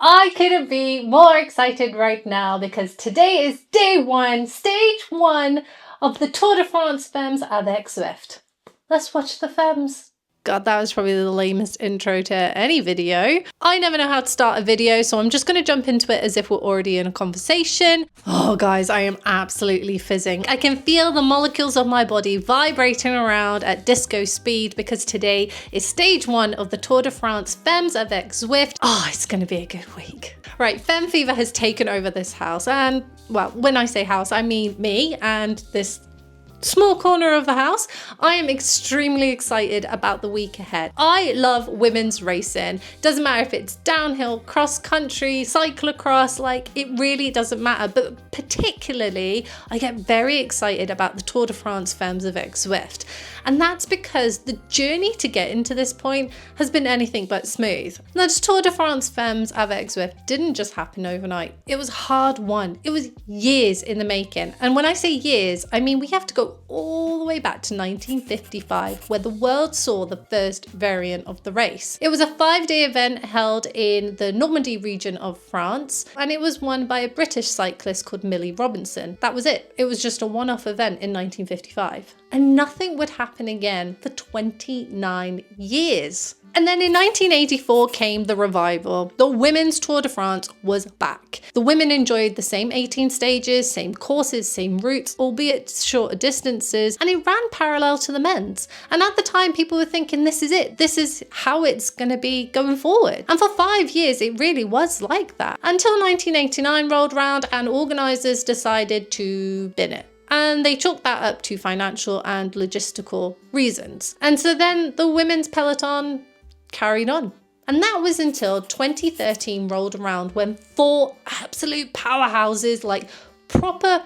I couldn't be more excited right now because today is day one, stage one of the Tour de France Femmes avec Zwift. Let's watch the Femmes. God, that was probably the lamest intro to any video. I never know how to start a video, so I'm just going to jump into it as if we're already in a conversation. Oh, guys, I am absolutely fizzing. I can feel the molecules of my body vibrating around at disco speed because today is stage one of the Tour de France Femmes avec Zwift. Oh, it's going to be a good week. Right, Femme Fever has taken over this house, and, well, when I say house, I mean me and this small corner of the house. I am extremely excited about the week ahead. I love women's racing. Doesn't matter if it's downhill, cross country, cyclocross, like it really doesn't matter. But particularly, I get very excited about the Tour de France Femmes avec Zwift. And that's because the journey to get into this point has been anything but smooth. Now, the Tour de France Femmes avec Zwift didn't just happen overnight. It was hard won. It was years in the making. And when I say years, I mean we have to go all the way back to 1955, where the world saw the first variant of the race. It was a 5-day event held in the Normandy region of France, and it was won by a British cyclist called Millie Robinson. That was it. It was just a one-off event in 1955. And nothing would happen again for 29 years. And then in 1984 came the revival. The women's Tour de France was back. The women enjoyed the same 18 stages, same courses, same routes, albeit shorter distances, and it ran parallel to the men's. And at the time, people were thinking, this is it. This is how it's going to be going forward. And for 5 years, it really was like that. Until 1989 rolled around and organisers decided to bin it. And they chalked that up to financial and logistical reasons. And so then the women's peloton carried on. And that was until 2013 rolled around when 4 absolute powerhouses, like proper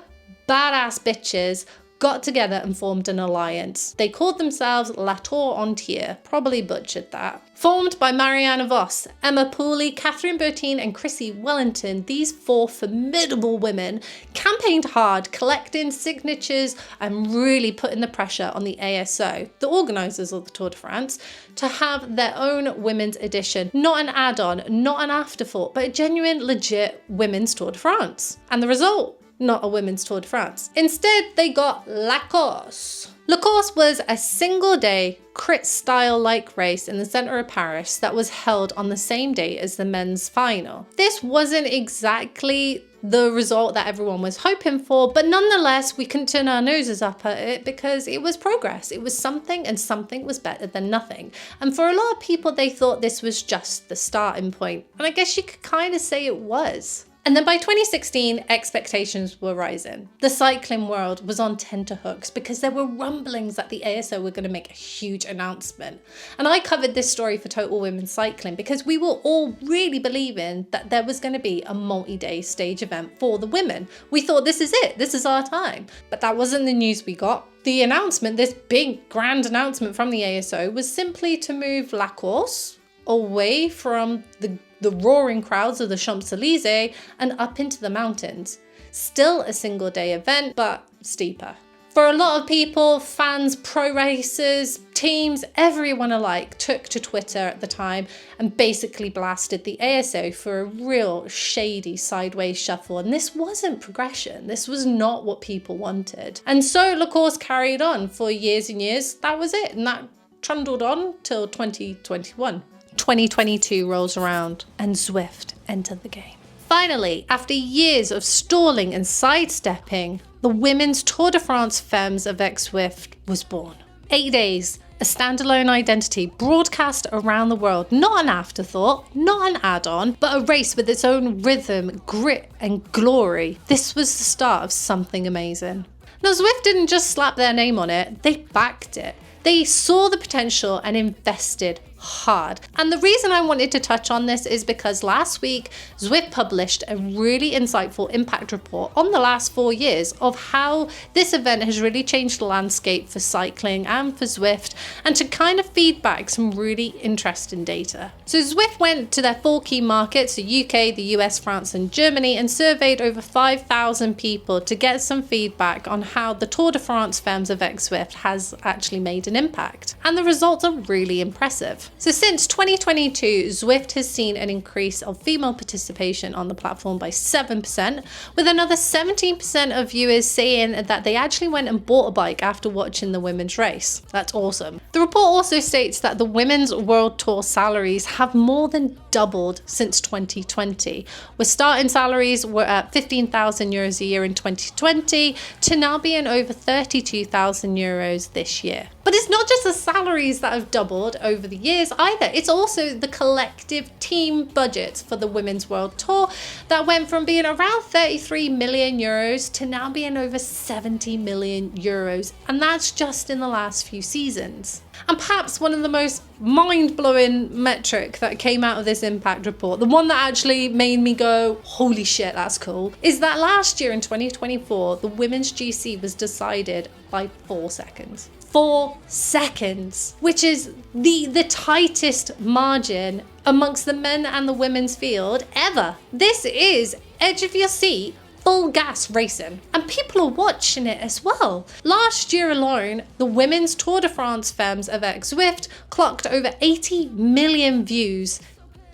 badass bitches, got together and formed an alliance. They called themselves Tour Entier, probably butchered that. Formed by Marianne Vos, Emma Pooley, Catherine Bertine and Chrissy Wellington, these 4 formidable women campaigned hard, collecting signatures and really putting the pressure on the ASO, the organisers of the Tour de France, to have their own women's edition. Not an add-on, not an afterthought, but a genuine, legit women's Tour de France. And the result? Not a women's Tour de France. Instead, they got La Course. La Course was a single-day crit-style-like race in the centre of Paris that was held on the same day as the men's final. This wasn't exactly the result that everyone was hoping for, but nonetheless, we couldn't turn our noses up at it because it was progress. It was something, and something was better than nothing. And for a lot of people, they thought this was just the starting point. And I guess you could kind of say it was. And then by 2016, expectations were rising. The cycling world was on tenterhooks because there were rumblings that the ASO were going to make a huge announcement. And I covered this story for Total Women's Cycling because we were all really believing that there was going to be a multi-day stage event for the women. We thought, this is it, this is our time. But that wasn't the news we got. The announcement, this big grand announcement from the ASO, was simply to move La Course away from the roaring crowds of the Champs-Élysées and up into the mountains. Still a single day event, but steeper. For a lot of people, fans, pro racers, teams, everyone alike took to Twitter at the time and basically blasted the ASO for a real shady sideways shuffle. And this wasn't progression. This was not what people wanted. And so La Course carried on for years and years. That was it. And that trundled on till 2021. 2022 rolls around and Zwift entered the game. Finally, after years of stalling and sidestepping, the women's Tour de France Femmes avec Zwift was born. 8 days, a standalone identity broadcast around the world, not an afterthought, not an add-on, but a race with its own rhythm, grit and glory. This was the start of something amazing. Now, Zwift didn't just slap their name on it, they backed it. They saw the potential and invested hard. And the reason I wanted to touch on this is because last week, Zwift published a really insightful impact report on the last 4 years of how this event has really changed the landscape for cycling and for Zwift, and to kind of feed back some really interesting data. So Zwift went to their 4 key markets, the UK, the US, France and Germany, and surveyed over 5,000 people to get some feedback on how the Tour de France Femmes avec Zwift has actually made an impact. And the results are really impressive. live. So since 2022, Zwift has seen an increase of female participation on the platform by 7%, with another 17% of viewers saying that they actually went and bought a bike after watching the women's race. That's awesome. The report also states that the Women's World Tour salaries have more than doubled since 2020, with starting salaries were at 15,000 euros a year in 2020 to now being over 32,000 euros this year. But it's not just the salaries that have doubled over the years either. It's also the collective team budgets for the Women's World Tour that went from being around 33 million euros to now being over 70 million euros. And that's just in the last few seasons. And perhaps one of the most mind-blowing metric that came out of this impact report, the one that actually made me go, holy shit, that's cool, is that last year in 2024, the women's GC was decided by 4 seconds. 4 seconds, which is the tightest margin amongst the men and the women's field ever. This is edge of your seat, full gas racing, and people are watching it as well. Last year alone, the women's Tour de France Femmes avec Zwift clocked over 80 million views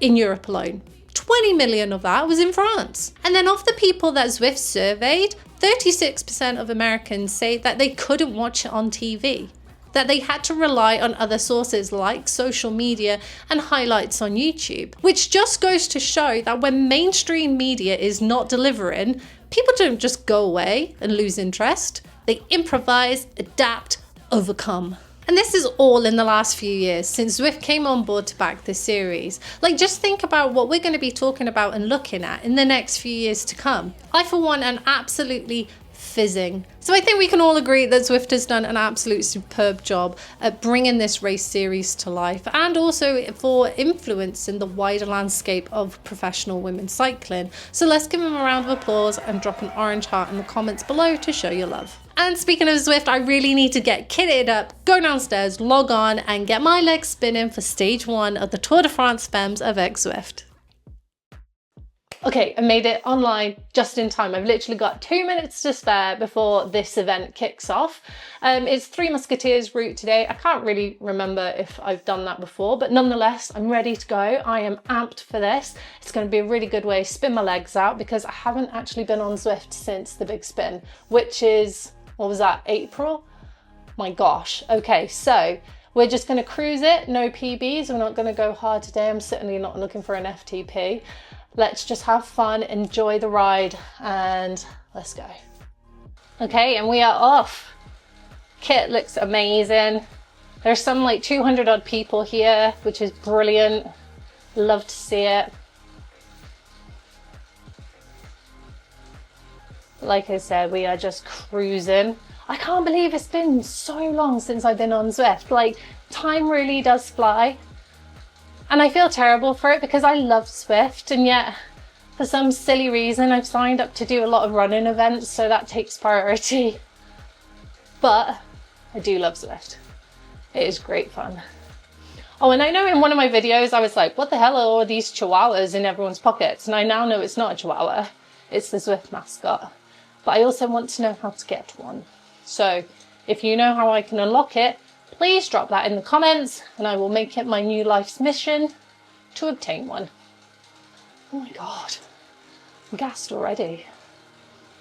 in Europe alone. 20 million of that was in France. And then of the people that Zwift surveyed, 36% of Americans say that they couldn't watch it on TV, that they had to rely on other sources like social media and highlights on YouTube, which just goes to show that when mainstream media is not delivering, people don't just go away and lose interest. They improvise, adapt, overcome. And this is all in the last few years since Zwift came on board to back this series. Like, just think about what we're going to be talking about and looking at in the next few years to come. I, for one, am absolutely fizzing. So I think we can all agree that Zwift has done an absolute superb job at bringing this race series to life, and also for influencing the wider landscape of professional women's cycling. So let's give them a round of applause and drop an orange heart in the comments below to show your love. And speaking of Zwift, I really need to get kitted up, go downstairs, log on and get my legs spinning for stage 1 of the Tour de France Femmes avec Zwift. Okay, I made it online just in time. I've literally got 2 minutes to spare before this event kicks off. It's Three Musketeers route today. I can't really remember if I've done that before, but nonetheless, I'm ready to go. I am amped for this. It's going to be a really good way to spin my legs out because I haven't actually been on Zwift since the big spin, which is, what was that, April? My gosh. Okay, so we're just going to cruise it, no PBs. We're not going to go hard today. I'm certainly not looking for an FTP. Let's just have fun, enjoy the ride, and let's go. Okay, and we are off. Kit looks amazing. There's some like 200 odd people here, which is brilliant. Love to see it. Like I said, we are just cruising. I can't believe it's been so long since I've been on Zwift. Like, time really does fly. And I feel terrible for it because I love Zwift, and yet for some silly reason I've signed up to do a lot of running events, so that takes priority. But I do love Zwift. It is great fun. Oh, and I know in one of my videos I was like, what the hell are all these chihuahuas in everyone's pockets? And I now know it's not a chihuahua, it's the Zwift mascot. But I also want to know how to get one. So if you know how I can unlock it, please drop that in the comments and I will make it my new life's mission to obtain one. Oh my God, I'm gassed already.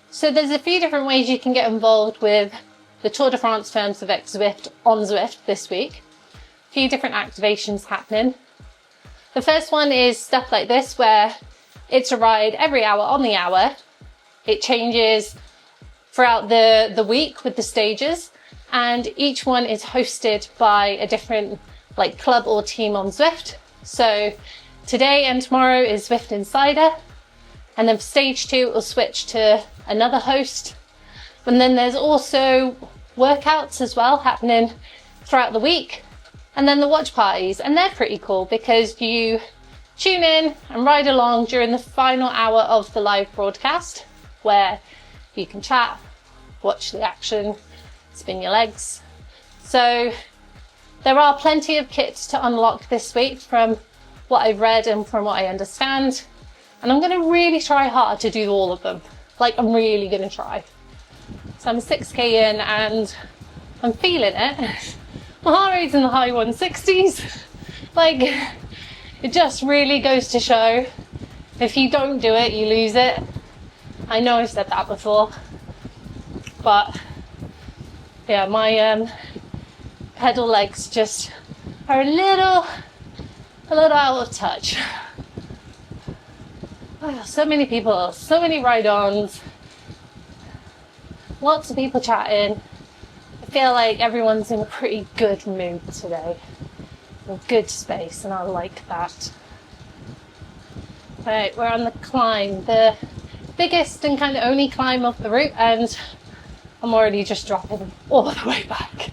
So there's a few different ways you can get involved with the Tour de France Femmes avec Zwift on Zwift this week. A few different activations happening. The first one is stuff like this, where it's a ride every hour on the hour. It changes throughout the week with the stages, and each one is hosted by a different like club or team on Zwift. So today and tomorrow is Zwift Insider, and then for stage 2 it will switch to another host. And then there's also workouts as well happening throughout the week, and then the watch parties, and they're pretty cool because you tune in and ride along during the final hour of the live broadcast, where you can chat, watch the action, spin your legs. So there are plenty of kits to unlock this week from what I've read and from what I understand, and I'm going to really try hard to do all of them. Like, I'm really going to try. So I'm 6k in and I'm feeling it. My heart rate's in the high 160s Like, it just really goes to show, if you don't do it, you lose it. I know I've said that before, but yeah, my pedal legs just are a little out of touch. Oh, so many people, so many ride-ons, lots of people chatting. I feel like everyone's in a pretty good mood today, a good space, and I like that. Right, we're on the climb, the biggest and kind of only climb of the route, and I'm already just dropping all the way back.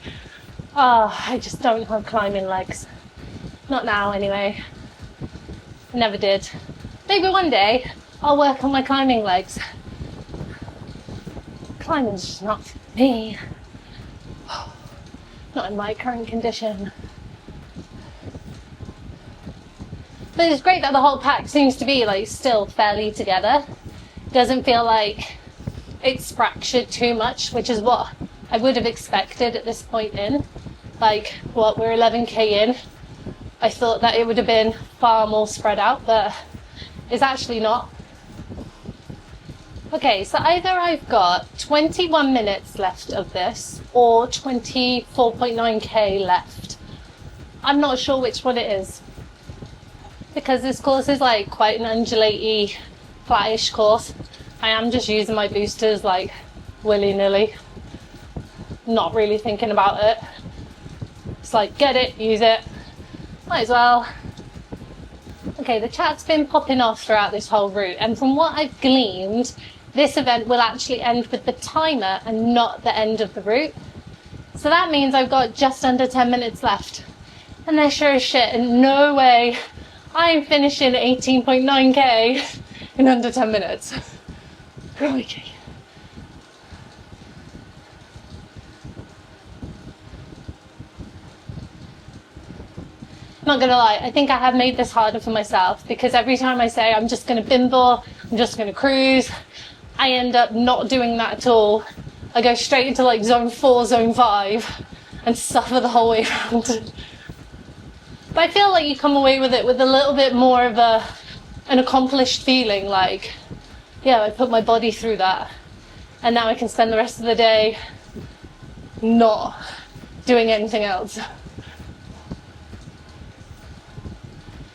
I just don't have climbing legs. Not now anyway. I never did. Maybe one day I'll work on my climbing legs. Climbing's just not for me. Not in my current condition. But it's great that the whole pack seems to be like still fairly together. Doesn't feel like it's fractured too much, which is what I would have expected at this point in. Like, what, we're 11k in. I thought that it would have been far more spread out, but it's actually not. Okay, so either I've got 21 minutes left of this or 24.9k left. I'm not sure which one it is, because this course is like quite an undulaty, flattish course. I am just using my boosters like willy-nilly, not really thinking about it. It's like, get it, use it, might as well. Okay, the chat's been popping off throughout this whole route, and from what I've gleaned, this event will actually end with the timer and not the end of the route. So that means I've got just under 10 minutes left. And there sure as shit, in no way I'm finishing 18.9k in under 10 minutes. Crikey. Not gonna lie, I think I have made this harder for myself, because every time I say I'm just gonna bimble, I'm just gonna cruise, I end up not doing that at all. I go straight into like zone 4, zone 5 and suffer the whole way around. But I feel like you come away with it with a little bit more of an accomplished feeling, like, yeah, I put my body through that, and now I can spend the rest of the day not doing anything else.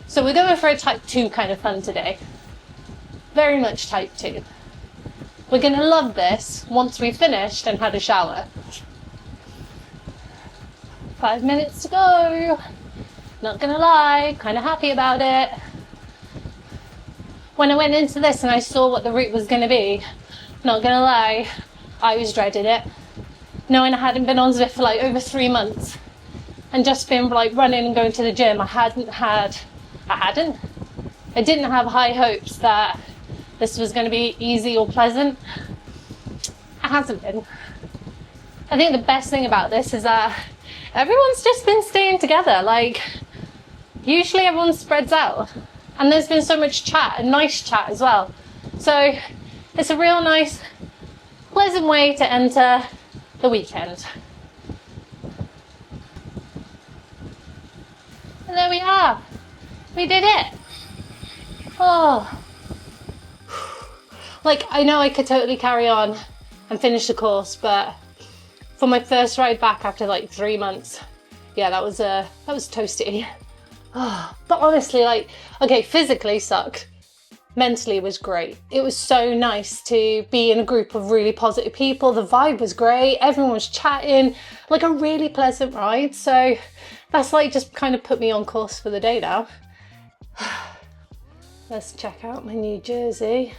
So we're going for a type 2 kind of fun today. Very much type 2. We're going to love this once we've finished and had a shower. 5 minutes to go. Not gonna lie, kind of happy about it. When I went into this and I saw what the route was going to be, not gonna lie, I was dreading it. Knowing I hadn't been on Zwift for like over 3 months and just been like running and going to the gym, I didn't have high hopes that this was going to be easy or pleasant. It hasn't been. I think the best thing about this is that everyone's just been staying together. Like, usually everyone spreads out, and there's been so much chat, and nice chat as well. So it's a real nice, pleasant way to enter the weekend. And there we are. We did it. Oh. Like, I know I could totally carry on and finish the course, but for my first ride back after like 3 months, yeah, that was toasty. Oh, but honestly, like, okay, physically sucked. Mentally was great. It was so nice to be in a group of really positive people. The vibe was great. Everyone was chatting, like a really pleasant ride. So that's like just kind of put me on course for the day now. Let's check out my new jersey.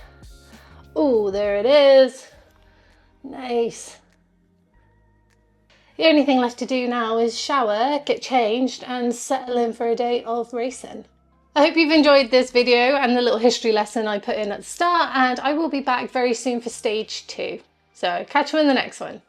Oh, there it is. Nice. The only thing left to do now is shower, get changed, and settle in for a day of racing. I hope you've enjoyed this video and the little history lesson I put in at the start, and I will be back very soon for stage 2. So catch you in the next one.